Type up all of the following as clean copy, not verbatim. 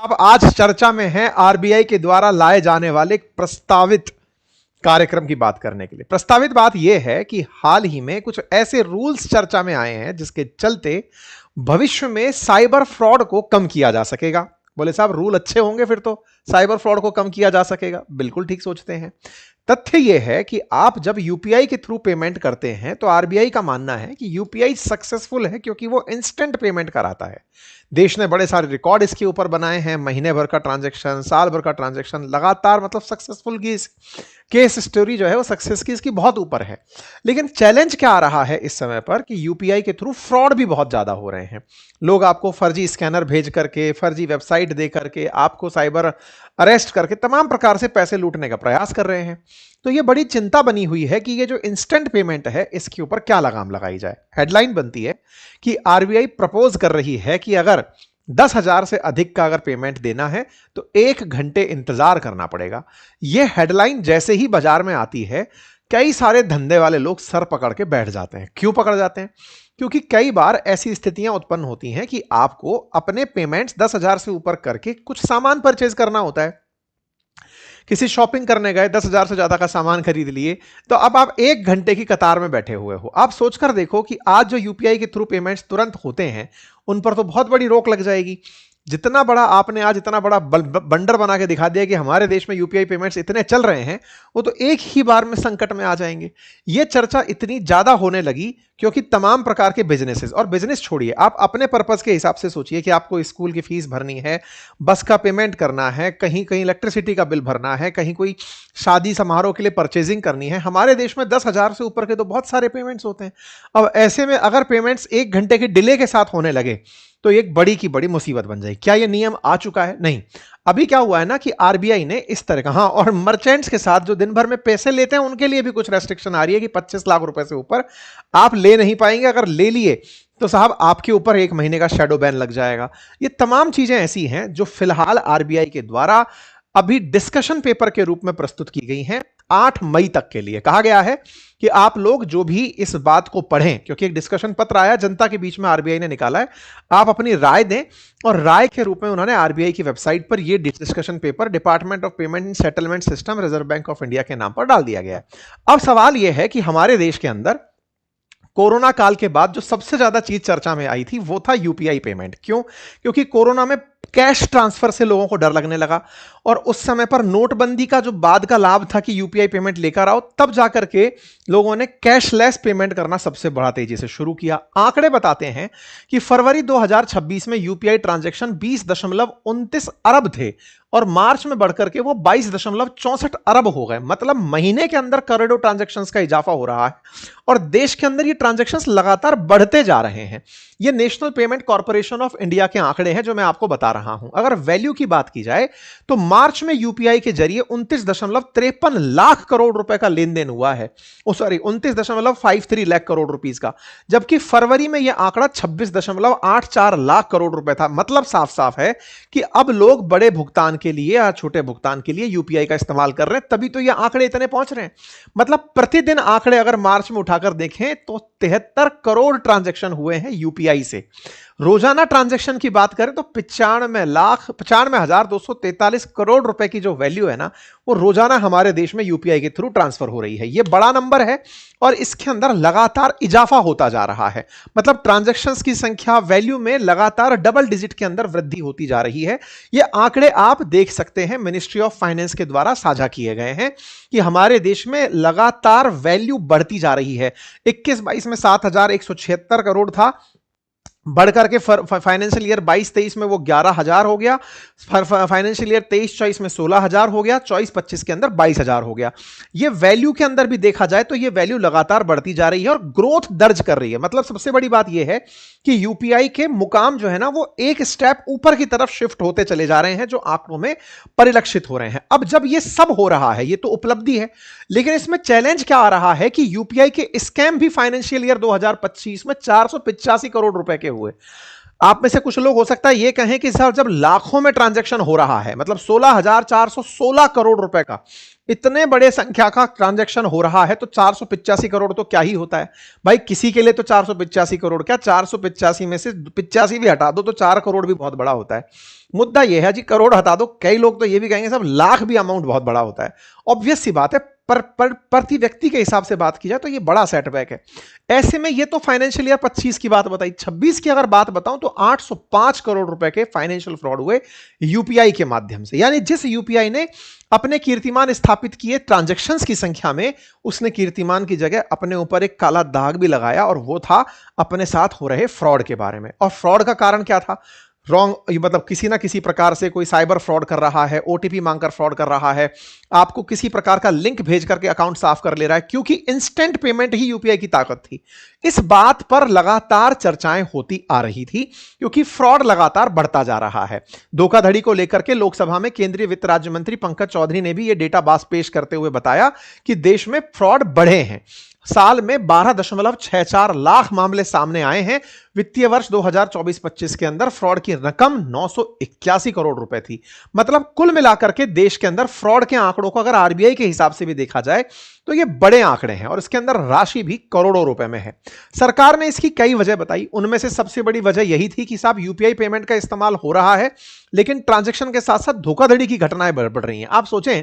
अब आज चर्चा में है आरबीआई के द्वारा लाए जाने वाले एक प्रस्तावित कार्यक्रम की बात करने के लिए। प्रस्तावित बात यह है कि हाल ही में कुछ ऐसे रूल्स चर्चा में आए हैं जिसके चलते भविष्य में साइबर फ्रॉड को कम किया जा सकेगा। बोले साहब रूल अच्छे होंगे फिर तो साइबर फ्रॉड को कम किया जा सकेगा। बिल्कुल ठीक सोचते हैं। तथ्य यह है कि आप जब यूपीआई के थ्रू पेमेंट करते हैं तो आरबीआई का मानना है कि यूपीआई सक्सेसफुल है क्योंकि वो इंस्टेंट पेमेंट कराता है। देश ने बड़े सारे रिकॉर्ड इसके ऊपर बनाए हैं, महीने भर का ट्रांजैक्शन, साल भर का ट्रांजैक्शन, लगातार मतलब सक्सेसफुल की केस स्टोरी जो है वो सक्सेस की इसकी बहुत ऊपर है। लेकिन चैलेंज क्या आ रहा है इस समय पर कि यूपीआई के थ्रू फ्रॉड भी बहुत ज्यादा हो रहे हैं। लोग आपको फर्जी स्कैनर भेज करके, फर्जी वेबसाइट दे करके, आपको साइबर अरेस्ट करके तमाम प्रकार से पैसे लूटने का प्रयास कर रहे हैं। तो ये बड़ी चिंता बनी हुई है कि ये जो इंस्टेंट पेमेंट है इसके ऊपर क्या लगाम लगाई जाए। हेडलाइन बनती है कि आरबीआई प्रपोज कर रही है कि अगर 10,000 से अधिक का अगर पेमेंट देना है तो 1 घंटे इंतजार करना पड़ेगा। यह हेडलाइन जैसे ही बाजार में आती है कई सारे धंधे वाले लोग सर पकड़ के बैठ जाते हैं। क्यों पकड़ जाते हैं? क्योंकि कई बार ऐसी स्थितियां उत्पन्न होती हैं कि आपको अपने पेमेंट्स 10,000 से ऊपर करके कुछ सामान परचेज करना होता है। किसी शॉपिंग करने गए, 10,000 से ज्यादा का सामान खरीद लिए, तो अब आप 1 घंटे की कतार में बैठे हुए हो। आप सोचकर देखो कि आज जो यूपीआई के थ्रू पेमेंट्स तुरंत होते हैं उन पर तो बहुत बड़ी रोक लग जाएगी। जितना बड़ा आपने आज इतना बड़ा बंडर बना के दिखा दिया कि हमारे देश में यूपीआई पेमेंट्स इतने चल रहे हैं, वो तो एक ही बार में संकट में आ जाएंगे। ये चर्चा इतनी ज्यादा होने लगी क्योंकि तमाम प्रकार के बिजनेसेस, और बिजनेस छोड़िए, आप अपने पर्पस के हिसाब से सोचिए कि आपको स्कूल की फीस भरनी है, बस का पेमेंट करना है, कहीं कहीं इलेक्ट्रिसिटी का बिल भरना है, कहीं कोई शादी समारोह के लिए परचेजिंग करनी है। हमारे देश में 10,000 से ऊपर के तो बहुत सारे पेमेंट्स होते हैं। अब ऐसे में अगर पेमेंट्स 1 घंटे के डिले के साथ होने लगे तो एक बड़ी की बड़ी मुसीबत बन जाएगी। क्या यह नियम आ चुका है? नहीं। अभी क्या हुआ है ना कि आरबीआई ने इस तरह का, हाँ, और मर्चेंट्स के साथ जो दिन भर में पैसे लेते हैं उनके लिए भी कुछ रेस्ट्रिक्शन आ रही है कि 25 लाख रुपए से ऊपर आप ले नहीं पाएंगे। अगर ले लिए तो साहब आपके ऊपर 1 महीने का शैडो बैन लग जाएगा। ये तमाम चीजें ऐसी हैं जो फिलहाल आरबीआई के द्वारा अभी डिस्कशन पेपर के रूप में प्रस्तुत की गई हैं। 8 मई तक के लिए कहा गया है कि आप लोग जो भी इस बात को पढ़ें, क्योंकि एक डिस्कशन पत्र आया जनता के बीच में आरबीआई ने निकाला है, आप अपनी राय दें। और राय के रूप में उन्होंने आरबीआई की वेबसाइट पर यह discussion paper department of payment and settlement system, reserve bank of India के नाम पर डाल दिया गया है। अब सवाल यह है कि हमारे देश के अंदर कोरोना काल के बाद जो सबसे ज्यादा चीज चर्चा में आई थी वो था यूपीआई पेमेंट। क्यों? क्योंकि कोरोना में कैश ट्रांसफर से लोगों को डर लगने लगा, और उस समय पर नोटबंदी का जो बाद का लाभ था कि यूपीआई पेमेंट लेकर आओ, तब जाकर के लोगों ने कैशलेस पेमेंट करना सबसे बड़ा तेजी से शुरू किया। आंकड़े बताते हैं कि फरवरी 2026 में यूपीआई ट्रांजैक्शन 20.29 अरब थे और मार्च में बढ़कर के वो 22.64 अरब हो गए। मतलब महीने के अंदर करोड़ों ट्रांजैक्शंस का इजाफा हो रहा है और देश के अंदर ये ट्रांजैक्शंस लगातार बढ़ते जा रहे हैं। ये national payment corporation of India के आंकड़े हैं जो मैं आपको बता रहा हूं। अगर वैल्यू की बात की जाए तो मार्च में यूपीआई के जरिए 29.53 लाख करोड़ रुपए का लेन देन हुआ है। 29.53 लाख करोड़ रुपीस का, जबकि फरवरी में यह आंकड़ा 26.84 लाख करोड़ रुपए था। मतलब साफ साफ है कि अब लोग बड़े भुगतान के लिए या छोटे भुगतान के लिए यूपीआई का इस्तेमाल कर रहे हैं, तभी तो ये आंकड़े इतने पहुंच रहे हैं। मतलब प्रतिदिन आंकड़े अगर मार्च में उठाकर देखें तो 73 करोड़ ट्रांजैक्शन हुए हैं यूपीआई से। रोजाना ट्रांजैक्शन की बात करें तो 95,243 करोड़ रुपए की जो वैल्यू है ना, वो रोजाना हमारे देश में यूपीआई के थ्रू ट्रांसफर हो रही है। ये बड़ा नंबर है और इसके अंदर लगातार इजाफा होता जा रहा है। मतलब ट्रांजैक्शंस की संख्या, वैल्यू में लगातार डबल डिजिट के अंदर वृद्धि होती जा रही है। ये आंकड़े आप देख सकते हैं, मिनिस्ट्री ऑफ फाइनेंस के द्वारा साझा किए गए हैं कि हमारे देश में लगातार वैल्यू बढ़ती जा रही है। 21-22 में 7,176 करोड़ था, बढ़कर के फाइनेंशियल ईयर 22-23 में वो 11,000 हो गया, फाइनेंशियल ईयर 23-24 में 16,000 हो गया, 24-25 के अंदर 22,000 हो गया। ये वैल्यू के अंदर भी देखा जाए तो ये वैल्यू लगातार बढ़ती जा रही है और ग्रोथ दर्ज कर रही है। मतलब सबसे बड़ी बात ये है कि यूपीआई के मुकाम जो है ना वो एक स्टेप ऊपर की तरफ शिफ्ट होते चले जा रहे हैं, जो आंकड़ों में परिलक्षित हो रहे हैं। अब जब ये सब हो रहा है, ये तो उपलब्धि है, लेकिन इसमें चैलेंज क्या आ रहा है कि यूपीआई के स्कैम भी फाइनेंशियल ईयर 2025 में 485 करोड़ रुपए के हुए। आप में से कुछ लोग हो सकता है ये कहें कि सर जब लाखों में ट्रांजैक्शन हो रहा है, मतलब 16,416 करोड़ रुपए का इतने बड़े संख्या का ट्रांजैक्शन हो रहा है तो 485 करोड़ तो क्या ही होता है भाई, किसी के लिए तो 485 करोड़ क्या, 485 में से 85 भी हटा दो तो 4 करोड़ भी बहुत बड़ा होता है। मुद्दा यह है जी, करोड़ हटा दो, कई लोग तो ये भी कहेंगे सब लाख भी अमाउंट बहुत बड़ा होता है। ऑब्वियस सी बात है, पर प्रति व्यक्ति के हिसाब से बात की जाए तो ये बड़ा सेटबैक है। ऐसे में ये तो फाइनेंशियल ईयर 25 की बात बताई, 26 की अगर बात बताऊं तो 805 करोड़ रुपए के फाइनेंशियल फ्रॉड हुए यूपीआई के माध्यम से। यानी जिस यूपीआई ने अपने कीर्तिमान स्थापित किए ट्रांजैक्शंस की संख्या में, उसने कीर्तिमान की जगह अपने ऊपर एक काला दाग भी लगाया, और वो था अपने साथ हो रहे फ्रॉड के बारे में। और फ्रॉड का कारण क्या था? रॉन्ग, मतलब किसी ना किसी प्रकार से कोई साइबर फ्रॉड कर रहा है, ओटीपी मांगकर फ्रॉड कर रहा है, आपको किसी प्रकार का लिंक भेज करके अकाउंट साफ कर ले रहा है, क्योंकि इंस्टेंट पेमेंट ही यूपीआई की ताकत थी। इस बात पर लगातार चर्चाएं होती आ रही थी, क्योंकि फ्रॉड लगातार बढ़ता जा रहा है। धोखाधड़ी को लेकर के लोकसभा में केंद्रीय वित्त राज्य मंत्री पंकज चौधरी ने भी यह डेटा बास पेश करते हुए बताया कि देश में फ्रॉड बढ़े हैं। साल में 12.64 लाख मामले सामने आए हैं। वित्तीय वर्ष 2024-25 के अंदर फ्रॉड की रकम 981 करोड़ रुपए थी। मतलब कुल मिलाकर के देश के अंदर फ्रॉड के आंकड़ों को अगर आरबीआई के हिसाब से भी देखा जाए तो ये बड़े आंकड़े हैं, और इसके अंदर राशि भी करोड़ों रुपए में है। सरकार ने इसकी कई वजह बताई, उनमें से सबसे बड़ी वजह यही थी कि साहब यूपीआई पेमेंट का इस्तेमाल हो रहा है, लेकिन ट्रांजैक्शन के साथ साथ धोखाधड़ी की घटनाएं बढ़ रही हैं। आप सोचें,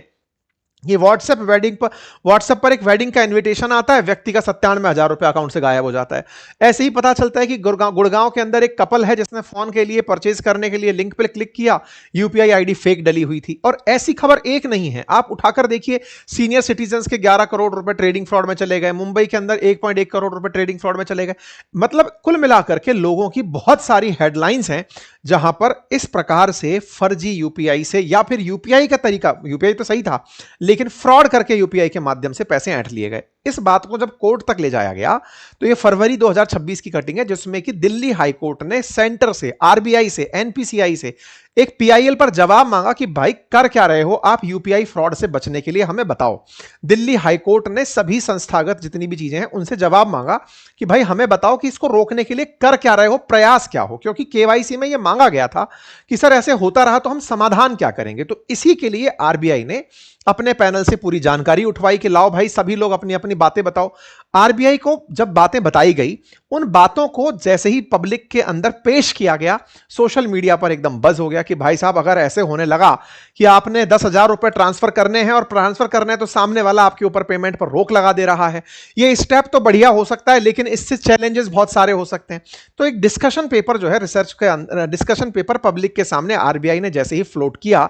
ये व्हाट्सएप पर एक वेडिंग का इनविटेशन आता है, व्यक्ति का 97,000 रुपए अकाउंट से गायब हो जाता है। ऐसे ही पता चलता है कि गुड़गांव के अंदर एक कपल है जिसने फोन के लिए परचेज करने के लिए लिंक पर क्लिक किया, यूपीआई आईडी फेक डली हुई थी। और ऐसी खबर एक नहीं है, आप उठाकर देखिए, सीनियर सिटीजन के 11 करोड़ रुपए ट्रेडिंग फ्रॉड में चले गए, मुंबई के अंदर 1.1 करोड़ रुपए ट्रेडिंग फ्रॉड में चले गए। मतलब कुल मिलाकर के लोगों की बहुत सारी हेडलाइंस हैं जहां पर इस प्रकार से फर्जी यूपीआई से, या फिर यूपीआई का तरीका, यूपीआई तो सही था लेकिन फ्रॉड करके यूपीआई के माध्यम से पैसे ऐंठ लिए गए। इस बात को जब कोर्ट तक ले जाया गया तो यह फरवरी 2026 की कटिंग है, जिसमें कि दिल्ली हाई कोर्ट ने सेंटर से, आरबीआई से, एनपीसीआई से एक पीआईएल पर जवाब मांगा कि भाई कर क्या रहे हो आप, यूपीआई फ्रॉड से बचने के लिए हमें बताओ। दिल्ली हाई कोर्ट ने सभी संस्थागत जितनी भी चीजें हैं उनसे जवाब मांगा कि भाई हमें बताओ कि इसको रोकने के लिए कर क्या रहे हो, प्रयास क्या हो, क्योंकि केवाईसी में यह मांगा गया था कि सर ऐसे होता रहा तो हम समाधान क्या करेंगे। तो इसी के लिए आरबीआई ने अपने पैनल से पूरी जानकारी उठवाई कि लाओ भाई सभी लोग अपनी अपनी बातें बताओ। आरबीआई को जब बातें बताई गई, उन बातों को जैसे ही पब्लिक के अंदर पेश किया गया, सोशल मीडिया पर एकदम बज हो गया कि भाई साहब अगर ऐसे होने लगा कि आपने 10,000 रुपए ट्रांसफर करने हैं, और ट्रांसफर करने हैं तो सामने वाला आपके ऊपर पेमेंट पर रोक लगा दे रहा है, ये स्टेप तो बढ़िया हो सकता है लेकिन इससे चैलेंजेस बहुत सारे हो सकते हैं। तो एक डिस्कशन पेपर जो है, रिसर्च के डिस्कशन पेपर पब्लिक के सामने आरबीआई ने जैसे ही फ्लोट किया,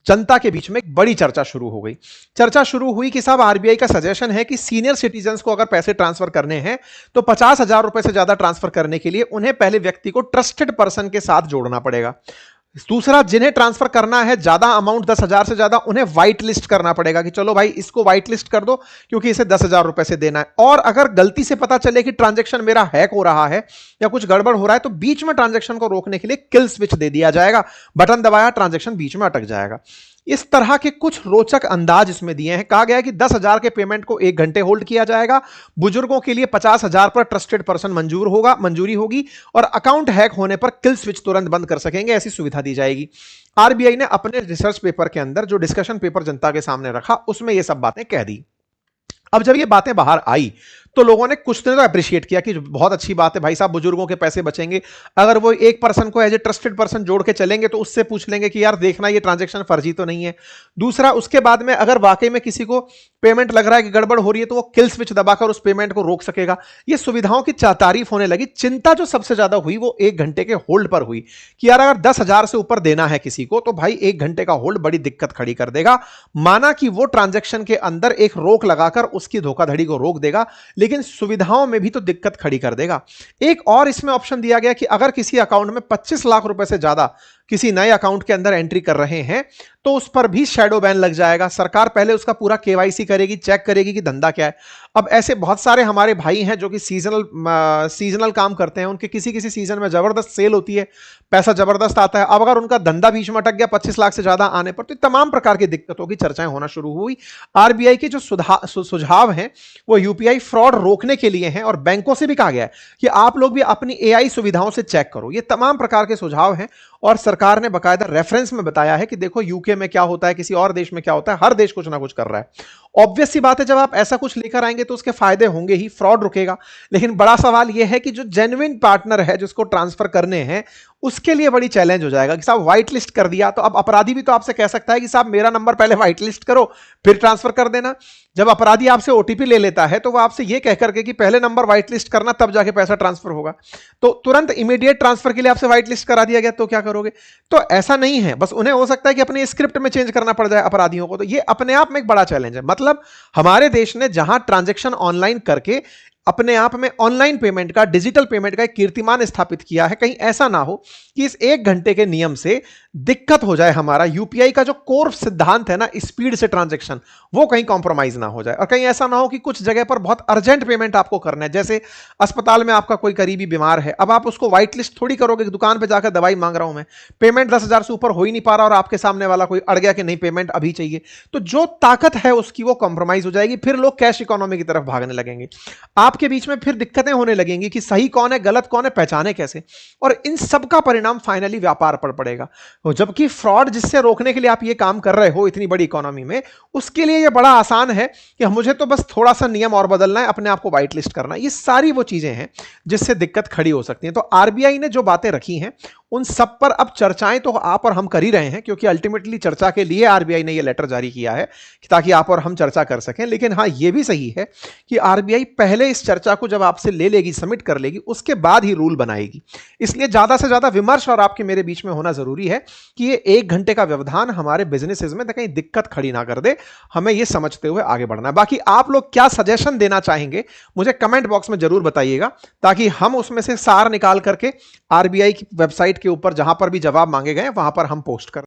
जनता के बीच में एक बड़ी चर्चा शुरू हो गई। चर्चा शुरू हुई कि साहब आरबीआई का सजेशन है कि सीनियर सिटीजन्स को अगर पैसे ट्रांसफर करने हैं तो 50,000 रुपए से ज्यादा ट्रांसफर करने के लिए उन्हें पहले व्यक्ति को ट्रस्टेड पर्सन के साथ जोड़ना पड़ेगा। दूसरा, जिन्हें ट्रांसफर करना है ज्यादा अमाउंट 10,000 से ज्यादा, उन्हें व्हाइट लिस्ट करना पड़ेगा कि चलो भाई इसको व्हाइट लिस्ट कर दो क्योंकि इसे 10,000 रुपए से देना है। और अगर गलती से पता चले कि ट्रांजैक्शन मेरा हैक हो रहा है या कुछ गड़बड़ हो रहा है तो बीच में ट्रांजैक्शन को रोकने के लिए किल स्विच दे दिया जाएगा, बटन दबाया, ट्रांजैक्शन बीच में अटक जाएगा। इस तरह के कुछ रोचक अंदाज इसमें दिए हैं। कहा गया है कि 10,000 के पेमेंट को 1 घंटे होल्ड किया जाएगा, बुजुर्गों के लिए 50,000 पर ट्रस्टेड पर्सन मंजूरी होगी, और अकाउंट हैक होने पर किल स्विच तुरंत बंद कर सकेंगे, ऐसी सुविधा दी जाएगी। आरबीआई ने अपने रिसर्च पेपर के अंदर जो डिस्कशन पेपर जनता के सामने रखा उसमें यह सब बातें कह दी। अब जब ये बातें बाहर आई तो लोगों ने कुछ ने तो अप्रिशिएट किया कि बहुत अच्छी बात है भाई साहब, बुजुर्गों के पैसे बचेंगे। अगर वो एक पर्सन को एज ए ट्रस्टेड पर्सन जोड़ के चलेंगे तो उससे पूछ लेंगे कि यार देखना ये ट्रांजैक्शन फर्जी तो नहीं है। दूसरा, उसके बाद में अगर वाकई में किसी को पेमेंट लग रहा है कि गड़बड़ हो रही है तो वो किल स्विच दबाकर उस पेमेंट को रोक सकेगा। ये सुविधाओं की तारीफ होने लगी। चिंता जो सबसे ज्यादा हुई वो 1 घंटे के होल्ड पर हुई कि यार अगर 10,000 से ऊपर देना है किसी को तो भाई 1 घंटे का होल्ड बड़ी दिक्कत खड़ी कर देगा। माना कि वो ट्रांजैक्शन के अंदर एक रोक लगाकर उसकी धोखाधड़ी को रोक देगा, लेकिन सुविधाओं में भी तो दिक्कत खड़ी कर देगा। एक और इसमें ऑप्शन दिया गया कि अगर किसी अकाउंट में 25 लाख रुपए से ज्यादा किसी नए अकाउंट के अंदर एंट्री कर रहे हैं तो उस पर भी शैडो बैन लग जाएगा। सरकार पहले उसका पूरा केवाईसी करेगी, चेक करेगी कि धंधा क्या है। अब ऐसे बहुत सारे हमारे भाई हैं जो कि सीजनल काम करते हैं, उनके किसी किसी सीजन में जबरदस्त सेल होती है, पैसा जबरदस्त आता है। अब अगर उनका धंधा बीच में अटक गया 25 लाख से ज्यादा आने पर तो तमाम प्रकार की दिक्कतों की चर्चाएं होना शुरू हुई। आरबीआई के जो सुझाव हैं वो यूपीआई फ्रॉड रोकने के लिए हैं, और बैंकों से भी कहा गया है कि आप लोग भी अपनी एआई सुविधाओं से चेक करो। ये तमाम प्रकार के सुझाव हैं और सरकार ने बकायदा रेफरेंस में बताया है कि देखो यूके में क्या होता है, किसी और देश में क्या होता है, हर देश कुछ ना कुछ कर रहा है। ऑब्वियस सी बात है, जब आप ऐसा कुछ लेकर आएंगे तो उसके फायदे होंगे ही, फ्रॉड रुकेगा। लेकिन बड़ा सवाल यह है कि जो जेन्युइन पार्टनर है जिसको ट्रांसफर करने हैं, उसके लिए बड़ी चैलेंज हो जाएगा कि साहब व्हाइट लिस्ट कर दिया, तो अब अपराधी भी तो आपसे कह सकता है कि साहब मेरा नंबर पहले व्हाइट लिस्ट करो फिर ट्रांसफर कर देना। जब अपराधी आपसे ओटीपी ले लेता है तो वो आपसे ये कह करके कि पहले नंबर व्हाइट लिस्ट करना तब जाके पैसा ट्रांसफर होगा, तो तुरंत इमीडिएट ट्रांसफर के लिए आपसे व्हाइट लिस्ट करा दिया गया, तो क्या करोगे? तो ऐसा नहीं है, बस उन्हें हो सकता है कि अपने स्क्रिप्ट में चेंज करना पड़ जाए अपराधियों को, तो ये अपने आप में एक बड़ा चैलेंज है। मतलब हमारे देश ने जहां ट्रांजैक्शन ऑनलाइन करके अपने आप में ऑनलाइन पेमेंट का, डिजिटल पेमेंट का एक कीर्तिमान स्थापित किया है, कहीं ऐसा ना हो कि इस 1 घंटे के नियम से दिक्कत हो जाए, हमारा यूपीआई का जो कोर सिद्धांत है ना, स्पीड से ट्रांजैक्शन, वो कहीं कॉम्प्रोमाइज ना हो जाए। और कहीं ऐसा ना हो कि कुछ जगह पर बहुत अर्जेंट पेमेंट आपको करना है, जैसे अस्पताल में आपका कोई करीबी बीमार है, अब आप उसको व्हाइट लिस्ट थोड़ी करोगे कि दुकान पर जाकर दवाई मांग रहा हूं मैं, पेमेंट 10,000 से ऊपर हो ही नहीं पा रहा और आपके सामने वाला कोई अड़ गया कि नहीं पेमेंट अभी चाहिए, तो जो ताकत है उसकी वो कॉम्प्रोमाइज हो जाएगी, फिर लोग कैश इकोनॉमी की तरफ भागने लगेंगे। आपके बीच में फिर दिक्कतें होने लगेंगी कि सही कौन है गलत कौन है पहचाने कैसे, और इन सब का परिणाम फाइनली व्यापार पर पड़ेगा। जबकि फ्रॉड जिससे रोकने के लिए आप ये काम कर रहे हो इतनी बड़ी इकोनॉमी में, उसके लिए ये बड़ा आसान है कि मुझे तो बस थोड़ा सा नियम और बदलना है, अपने आप को व्हाइट लिस्ट करना है। ये सारी वो चीजें हैं जिससे दिक्कत खड़ी हो सकती है। तो आरबीआई ने जो बातें रखी हैं उन सब पर अब चर्चाएं तो आप और हम कर ही रहे हैं, क्योंकि अल्टीमेटली चर्चा के लिए आरबीआई ने यह लेटर जारी किया है ताकि आप और हम चर्चा कर सकें। लेकिन हाँ, यह भी सही है कि आरबीआई पहले इस चर्चा को जब आपसे ले लेगी, सबमिट कर लेगी, उसके बाद ही रूल बनाएगी। इसलिए ज्यादा से ज्यादा विमर्श और आपके मेरे बीच में होना जरूरी है कि ये 1 घंटे का व्यवधान हमारे बिजनेसेस में कहीं दिक्कत खड़ी ना कर दे। हमें यह समझते हुए आगे बढ़ना है। बाकी आप लोग क्या सजेशन देना चाहेंगे मुझे कमेंट बॉक्स में जरूर बताइएगा, ताकि हम उसमें से सार निकाल करके आरबीआई की वेबसाइट के ऊपर जहां पर भी जवाब मांगे गए वहां पर हम पोस्ट कर